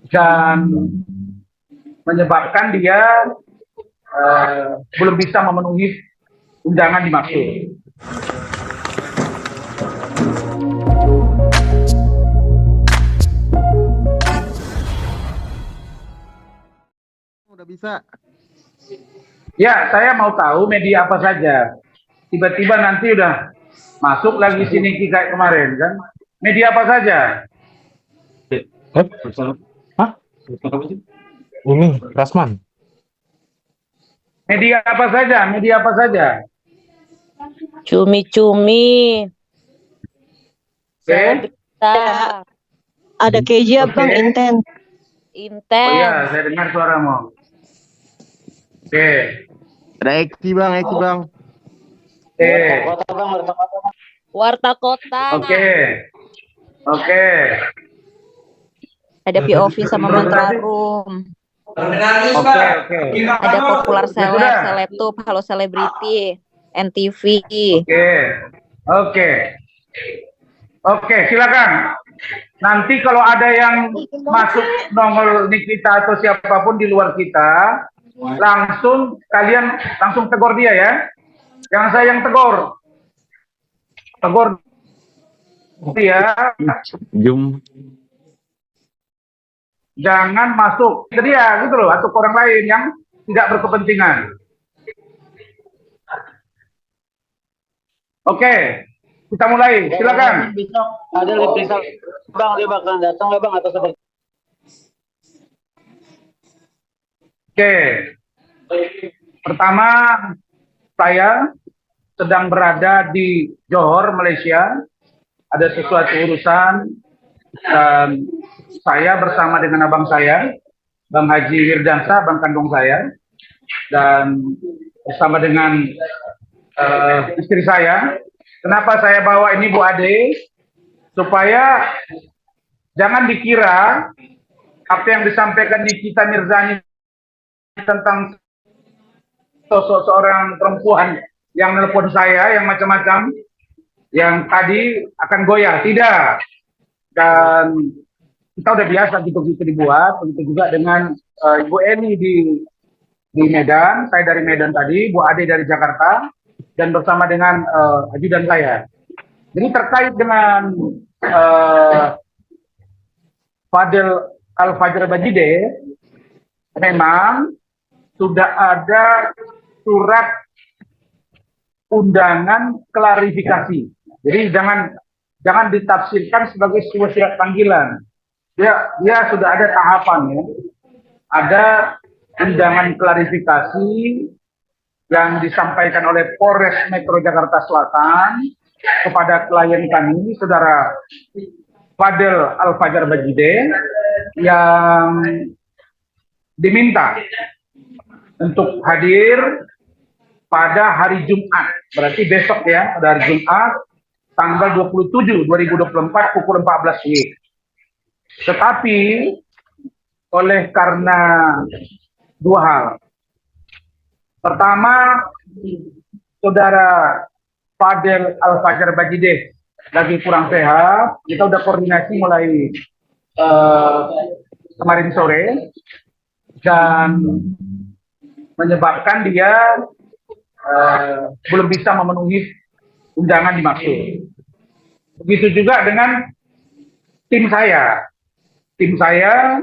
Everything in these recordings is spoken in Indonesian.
dan menyebabkan dia belum bisa memenuhi undangan dimaksud. Udah bisa. Ya, saya mau tahu media apa saja. Tiba-tiba nanti udah masuk lagi sini kayak kemarin kan. Media apa saja? Hah? Ini Rasman. Media apa saja? Media apa saja? Cumi-cumi. Oke. Ada keji Oke. Bang, Inten. Oh iya, saya dengar suaramu. Oke. Ada Eki Bang. Oke. Warta Kota. Oke. Oke. Ada POV sama Mantra Room. Oke. Ada Popular Ya sudah. Selebtub, Halo Selebriti, NTV. Oke, silakan. Nanti kalau ada yang masuk nongol Nikita atau siapapun di luar kita, kalian langsung tegur dia ya. Jangan saya yang tegur. Tegur dia. Jangan masuk ke dia gitu loh, atau ke orang lain yang tidak berkepentingan. Oke, kita mulai. Silakan. Ada diperiksa Bang, dia bakalan datang ya Bang atau seperti. Oke. Pertama, saya sedang berada di Johor, Malaysia. Ada sesuatu urusan dan saya bersama dengan abang saya, Bang Haji Wirdansa, bang kandung saya, dan bersama dengan istri saya. Kenapa saya bawa ini Bu Ade? Supaya jangan dikira apa yang disampaikan Nikita Mirzani tentang sosok seorang perempuan yang nelpon saya, yang macam-macam, yang tadi akan goyah. Tidak. Dan kita udah biasa gitu-gitu dibuat. Begitu juga dengan Ibu Eni di Medan, saya dari Medan tadi, Bu Ade dari Jakarta, dan bersama dengan ajudan saya. Jadi terkait dengan Fadel Al-Fajar Bajide, memang sudah ada surat undangan klarifikasi. Jadi jangan ditafsirkan sebagai sebuah surat panggilan. Dia sudah ada tahapannya. Ada undangan klarifikasi yang disampaikan oleh Polres Metro Jakarta Selatan kepada klien kami, Saudara Fadel Al-Fajar Bajide, yang diminta untuk hadir pada hari Jumat, berarti besok ya, pada hari Jumat, tanggal 27/2024 pukul 14 WIB. Tetapi karena dua hal. Pertama, Saudara Fadel Al-Fajar Bajide lagi kurang sehat. Kita udah koordinasi mulai kemarin sore, dan menyebabkan dia belum bisa memenuhi undangan dimaksud. Begitu juga dengan tim saya. Tim saya,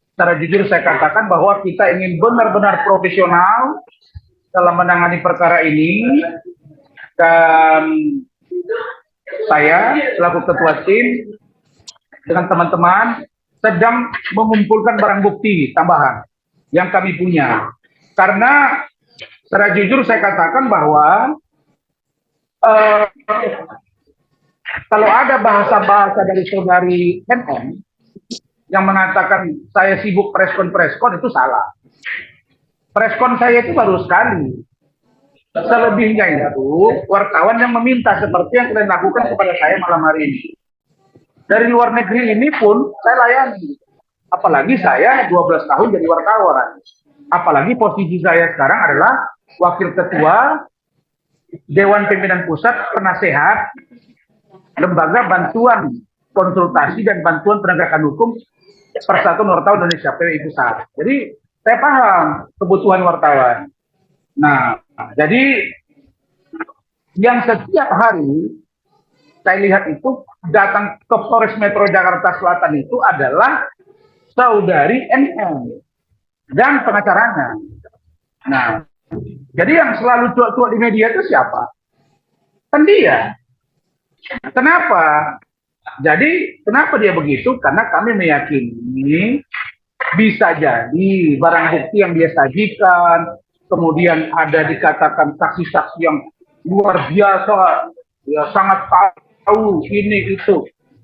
secara jujur saya katakan bahwa kita ingin benar-benar profesional dalam menangani perkara ini, dan saya selaku ketua tim dengan teman-teman sedang mengumpulkan barang bukti tambahan yang kami punya. Karena secara jujur saya katakan bahwa kalau ada bahasa-bahasa dari saudari NM yang mengatakan saya sibuk preskon itu salah. Preskon saya itu baru sekali. Selebihnya itu wartawan yang meminta seperti yang kalian lakukan kepada saya malam hari ini. Dari luar negeri ini pun saya layani. Apalagi saya 12 tahun jadi wartawan. Apalagi posisi saya sekarang adalah Wakil Ketua Dewan Pimpinan Pusat Penasehat Lembaga Bantuan Konsultasi dan Bantuan Penegakan Hukum Persatuan Wartawan Indonesia PWI Pusat. Jadi saya paham kebutuhan wartawan. Nah, jadi yang setiap hari saya lihat itu datang ke Polres Metro Jakarta Selatan itu adalah saudari NM dan pengacaranya. Nah, jadi yang selalu cuak-cuak di media itu siapa? Kan dia. Kenapa? Jadi kenapa dia begitu? Karena kami meyakini bisa jadi barang bukti yang dia sajikan, kemudian ada dikatakan saksi-saksi yang luar biasa, ya sangat tahu ini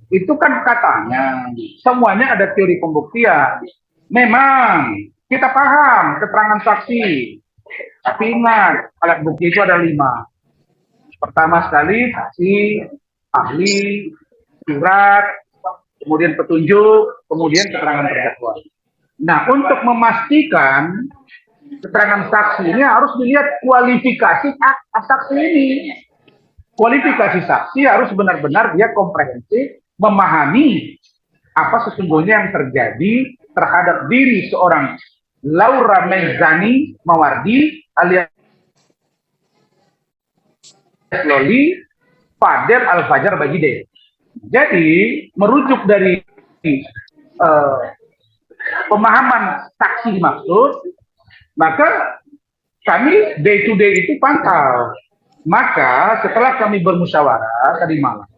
itu kan katanya. Semuanya ada teori pembuktian. Memang kita paham keterangan saksi, tapi ingat alat bukti itu ada 5. Pertama sekali saksi, ahli, surat, kemudian petunjuk, kemudian keterangan terdakwa. Nah, untuk memastikan keterangan saksi ini harus dilihat kualifikasi saksi ini. Kualifikasi saksi harus benar-benar dia komprehensif, memahami apa sesungguhnya yang terjadi terhadap diri seorang Laura Mezani Mawardi alias Loli Fadel Al-Fajar Bagide. Jadi merujuk dari pemahaman saksi dimaksud, maka kami day to day itu pantau. Maka setelah kami bermusyawarah tadi malam,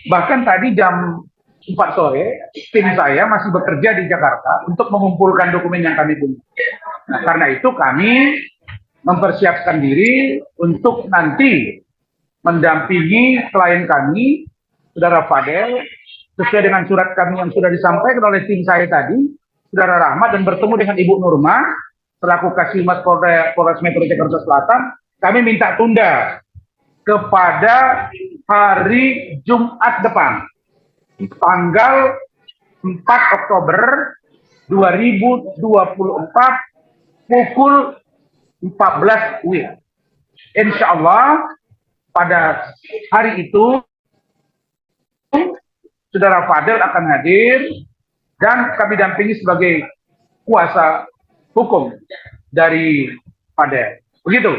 bahkan tadi jam 4 sore, tim saya masih bekerja di Jakarta untuk mengumpulkan dokumen yang kami punya. Nah, karena itu kami mempersiapkan diri untuk nanti mendampingi klien kami, Saudara Fadel, sesuai dengan surat kami yang sudah disampaikan oleh tim saya tadi, Saudara Rahmat, dan bertemu dengan Ibu Nurma, selaku Kasimat Polres Metro Jakarta Selatan, kami minta tunda kepada hari Jumat depan, tanggal 4 Oktober 2024, pukul 14 WIB. Insya Allah pada hari itu Saudara Fadel akan hadir dan kami dampingi sebagai kuasa hukum dari Fadel. Begitu.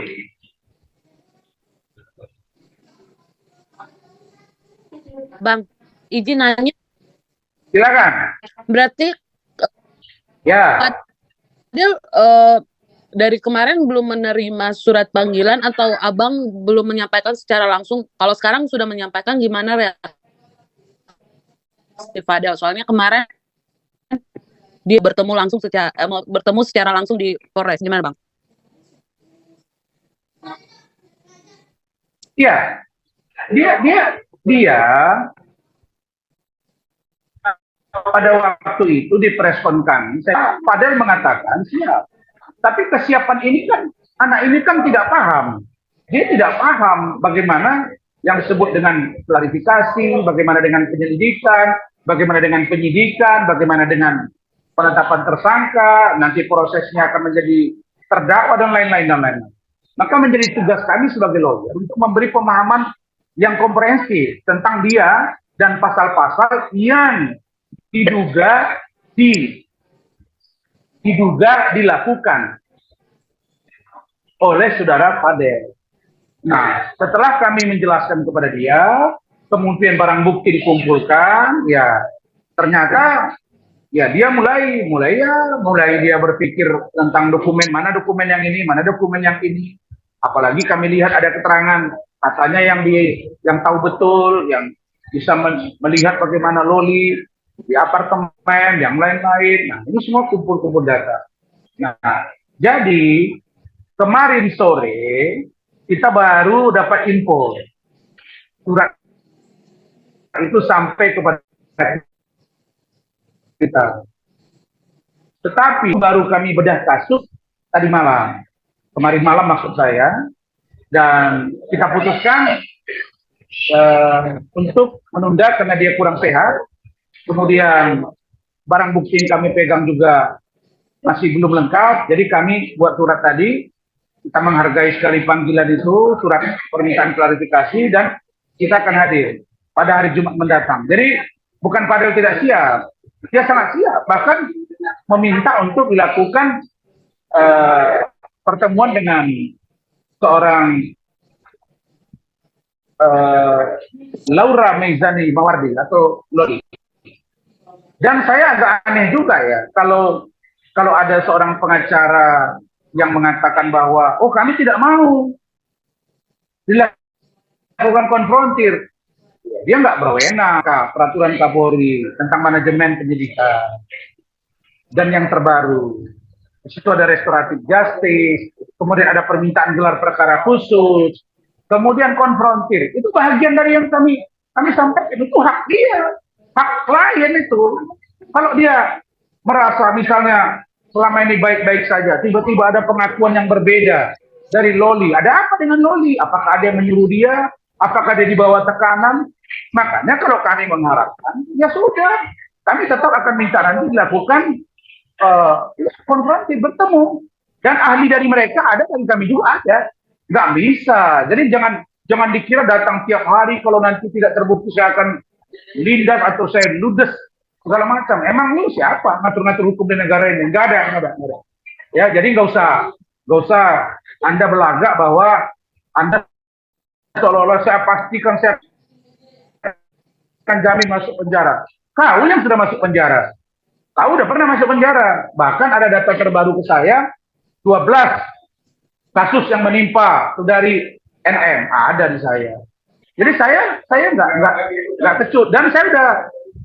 Bang, izin nanya. Silakan. Berarti Ya. Fadel dari kemarin belum menerima surat panggilan atau abang belum menyampaikan secara langsung? Kalau sekarang sudah menyampaikan, gimana reaksi Fadel? Soalnya kemarin dia bertemu secara langsung di Polres. Gimana, Bang? Iya. Dia pada waktu itu di preskon kami, Fadel mengatakan siap. Tapi kesiapan ini kan, anak ini kan tidak paham. Dia tidak paham bagaimana yang disebut dengan klarifikasi, bagaimana dengan penyelidikan, bagaimana dengan penyidikan, bagaimana dengan penetapan tersangka, nanti prosesnya akan menjadi terdakwa dan lain-lain dan lain-lain. Maka menjadi tugas kami sebagai lawyer untuk memberi pemahaman yang komprehensif tentang dia dan pasal-pasal yang diduga dilakukan oleh Saudara Fadel. Nah, setelah kami menjelaskan kepada dia, kemudian barang bukti dikumpulkan, ya ternyata ya dia mulai dia berpikir tentang dokumen, mana dokumen yang ini, mana dokumen yang ini. Apalagi kami lihat ada keterangan katanya yang tahu betul, yang bisa melihat bagaimana Loli di apartemen, yang lain-lain. Nah, ini semua kumpul-kumpul data. Nah, jadi kemarin sore kita baru dapat info surat itu sampai kepada kita. Tetapi baru kami bedah kasus tadi malam. Kemarin malam maksud saya. Dan kita putuskan untuk menunda karena dia kurang sehat. Kemudian barang bukti yang kami pegang juga masih belum lengkap. Jadi kami buat surat tadi. Kita menghargai sekali panggilan itu, surat permintaan klarifikasi, dan kita akan hadir pada hari Jumat mendatang. Jadi bukan Fadel tidak siap, dia sangat siap, bahkan meminta untuk dilakukan pertemuan dengan seorang Laura Meizani Mawardi atau Loli. Dan saya agak aneh juga ya, kalau ada seorang pengacara yang mengatakan bahwa, oh kami tidak mau dilakukan konfrontir. Dia nggak berwenang, peraturan Kapolri tentang manajemen penyidikan. Dan yang terbaru, di situ ada restoratif justice, kemudian ada permintaan gelar perkara khusus, kemudian konfrontir. Itu bagian dari yang kami sampaikan, itu hak dia, hak klien itu. Kalau dia merasa misalnya selama ini baik-baik saja, tiba-tiba ada pengakuan yang berbeda dari Loli. Ada apa dengan Loli? Apakah ada yang menyuruh dia? Apakah dia dibawa tekanan? Makanya kalau kami mengharapkan, ya sudah, kami tetap akan minta nanti dilakukan konfrontasi, bertemu. Dan ahli dari mereka ada, dan kami juga ada. Nggak bisa. Jadi jangan dikira datang tiap hari, kalau nanti tidak terbukti saya akan lindas atau saya ludes segala macam. Emang lu siapa ngatur-ngatur hukum di negara ini? Nggak ada. Ya, jadi nggak usah Anda belagak bahwa Anda seolah-olah saya pastikan saya akan jamin masuk penjara. Kau yang sudah masuk penjara. Kau udah pernah masuk penjara. Bahkan ada data terbaru ke saya, 12 kasus yang menimpa dari NM ada di saya. Jadi saya nggak kecut, dan saya udah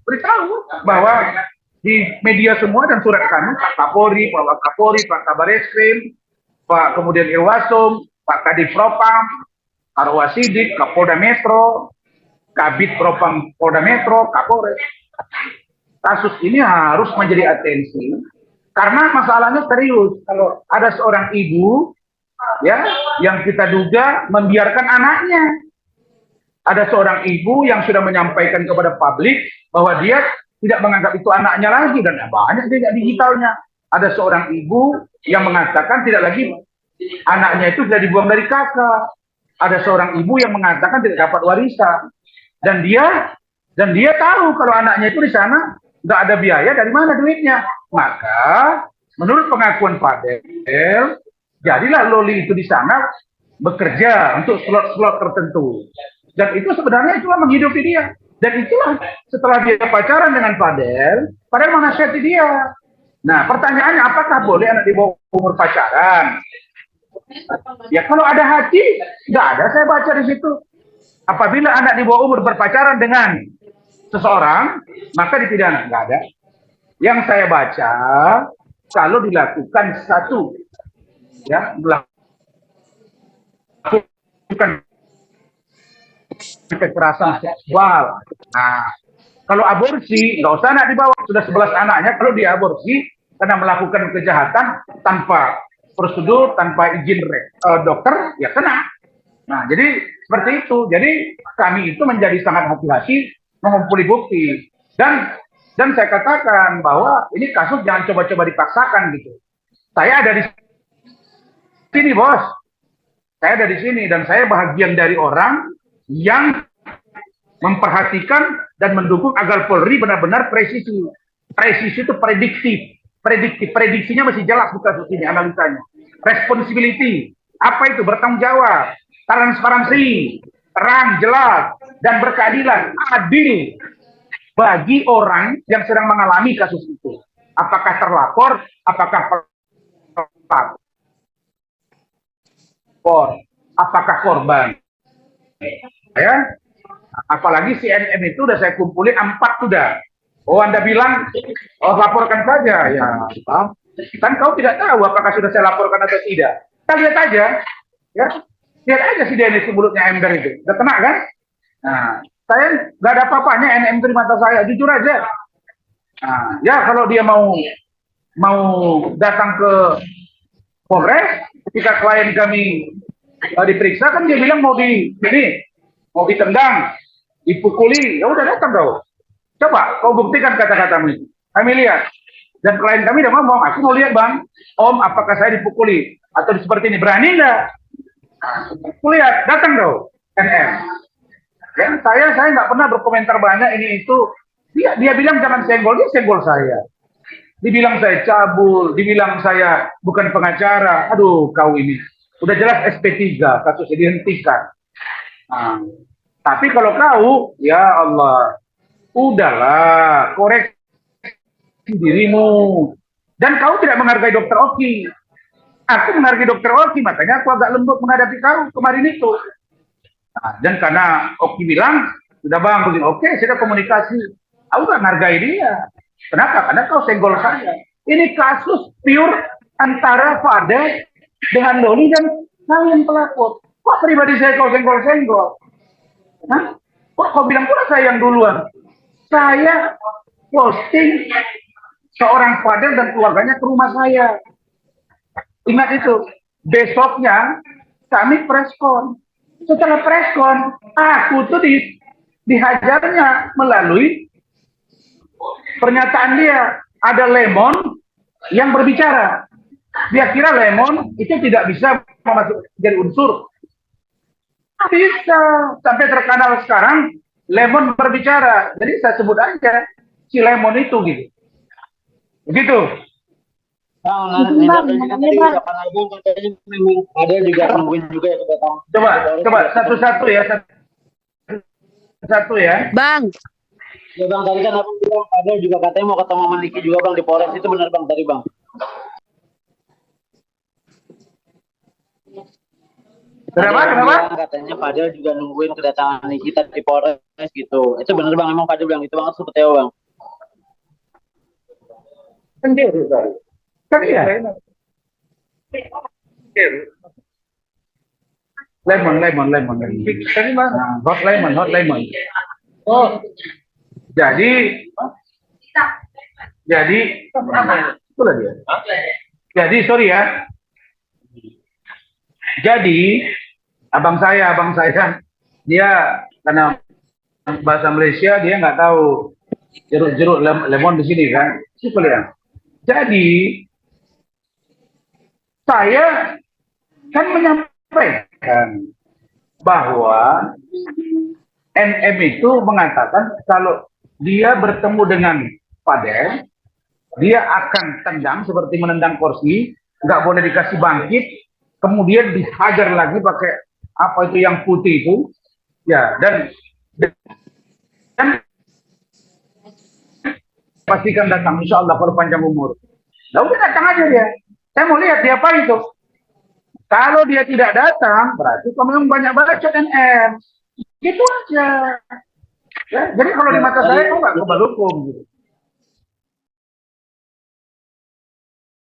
beritahu bahwa di media semua dan surat kami, Pak Kapolri, Pak Wakapolri, Pak Kabar Eskrim, Pak kemudian Irwasum, Pak Kadif Propam, Arwasidik, Kapolda Metro, Kabid Propam Polda Metro, Kapolres. Kasus ini harus menjadi atensi karena masalahnya serius. Kalau ada seorang ibu ya yang kita duga membiarkan anaknya, ada seorang ibu yang sudah menyampaikan kepada publik bahwa dia tidak menganggap itu anaknya lagi, dan banyak jejak digitalnya. Ada seorang ibu yang mengatakan tidak lagi anaknya itu sudah dibuang dari kakak. Ada seorang ibu yang mengatakan tidak dapat warisan, dan dia tahu kalau anaknya itu di sana nggak ada biaya, dari mana duitnya. Maka menurut pengakuan Fadel, jadilah Loli itu di sana bekerja untuk slot-slot tertentu, dan itu sebenarnya cuma menghidupi dia. Dan itulah setelah dia pacaran dengan Fadel menasihati dia. Nah, pertanyaannya, apakah boleh anak di bawah umur pacaran? Ya kalau ada hati, nggak ada saya baca di situ. Apabila anak di bawah umur berpacaran dengan seseorang, maka dipidana. Nggak ada. Yang saya baca, kalau dilakukan satu, ya, melakukan kekerasan seksual. Nah, kalau aborsi, nggak usah anak di bawah, sudah 11 anaknya, kalau dia aborsi karena melakukan kejahatan tanpa prosedur, tanpa izin dokter, ya kena. Nah, jadi seperti itu. Jadi kami itu menjadi sangat hati-hati mengumpuli bukti. Dan saya katakan bahwa ini kasus jangan coba-coba dipaksakan gitu. Saya ada di sini, bos. Saya ada di sini, dan saya bahagian dari orang yang memperhatikan dan mendukung agar Polri benar-benar presisi. Presisi itu prediktif. Prediksinya masih jelas di kasus ini, analisanya. Responsibility, apa itu? Bertanggung jawab, transparansi, terang, jelas, dan berkeadilan, adil bagi orang yang sedang mengalami kasus itu. Apakah terlapor, apakah apakah korban. Ya, apalagi CNN itu udah saya kumpulin 4 sudah. Oh, Anda bilang, oh laporkan saja. Ya, kan kau tidak tahu apakah sudah saya laporkan atau tidak. Kita lihat aja, ya, lihat aja si Dennis mulutnya ember itu, udah kena kan? Nah, saya nggak ada apa-apanya NM di mata saya, jujur aja. Nah, ya kalau dia mau datang ke Polres, ketika klien kami diperiksa kan dia bilang mau ditendang, dipukuli, ya udah datang kau. Coba kau buktikan kata-katamu itu. Kami lihat. Dan klien kami udah ngomong, aku mau lihat bang, om apakah saya dipukuli atau seperti ini, berani nggak? Aku lihat, datang kau NM. Ya, saya nggak pernah berkomentar banyak ini itu, Dia bilang jangan senggol, dia senggol saya. Dibilang saya cabul, dibilang saya bukan pengacara. Aduh, kau ini. Udah jelas SP3, kasusnya dihentikan. Nah, tapi kalau kau, ya Allah, udahlah, koreksi dirimu. Dan kau tidak menghargai Dokter Oki. Aku menghargai Dokter Oki, makanya aku agak lembut menghadapi kau kemarin itu. Nah, dan karena Oki bilang, sudah bang, begini, oke, saya komunikasi. Aku gak menghargai dia. Kenapa? Karena kau senggol saya. Ini kasus pure antara Fadel dengan Doni dan kalian pelapor. Kok pribadi saya kau senggol-senggol? Hah? Kok kau bilang pula saya yang duluan? Saya posting seorang Fadel dan keluarganya ke rumah saya. Ingat itu. Besoknya kami preskon. Setelah preskon, aku tuh dihajarnya melalui pernyataan dia. Ada Lemon yang berbicara. Dia kira Lemon itu tidak bisa masuk jadi unsur. Bisa. Sampai terkenal sekarang, Lemon berbicara. Jadi saya sebut aja si Lemon itu gitu. Begitu. Bang, tadi ucapan abang katanya memang ada juga nungguin juga ya kedatangan. Coba satu-satu ya. Satu ya. Bang, Ya bang, tadi kan abang bilang ada juga katanya mau ketemu sama Niki juga bang di Polres, itu benar bang tadi bang? Kenapa? Ada yang Kenapa? bilang katanya Fadel juga nungguin kedatangan Niki di Polres gitu. Itu benar bang, emang Fadel bilang itu banget seperti apa bang? Kan iya. Lemon. Tadi mana? Hot lemon. Oh. Jadi itulah dia. Jadi sorry ya. Jadi abang saya dia karena bahasa Malaysia dia nggak tahu jeruk lemon di sini kan. Itu ya. Jadi saya kan menyampaikan bahwa NM itu mengatakan kalau dia bertemu dengan Fadel, dia akan tendang seperti menendang kursi, nggak boleh dikasih bangkit, kemudian dihajar lagi pakai apa itu yang putih itu, ya dan pastikan datang, insya Allah kalau panjang umur. Lalu dia datang aja dia. Saya mau lihat dia apa itu. Kalau dia tidak datang, berarti kamu memang banyak baca NM. Gitu aja. Ya, jadi kalau di mata saya, kok nggak kebal hukum gitu.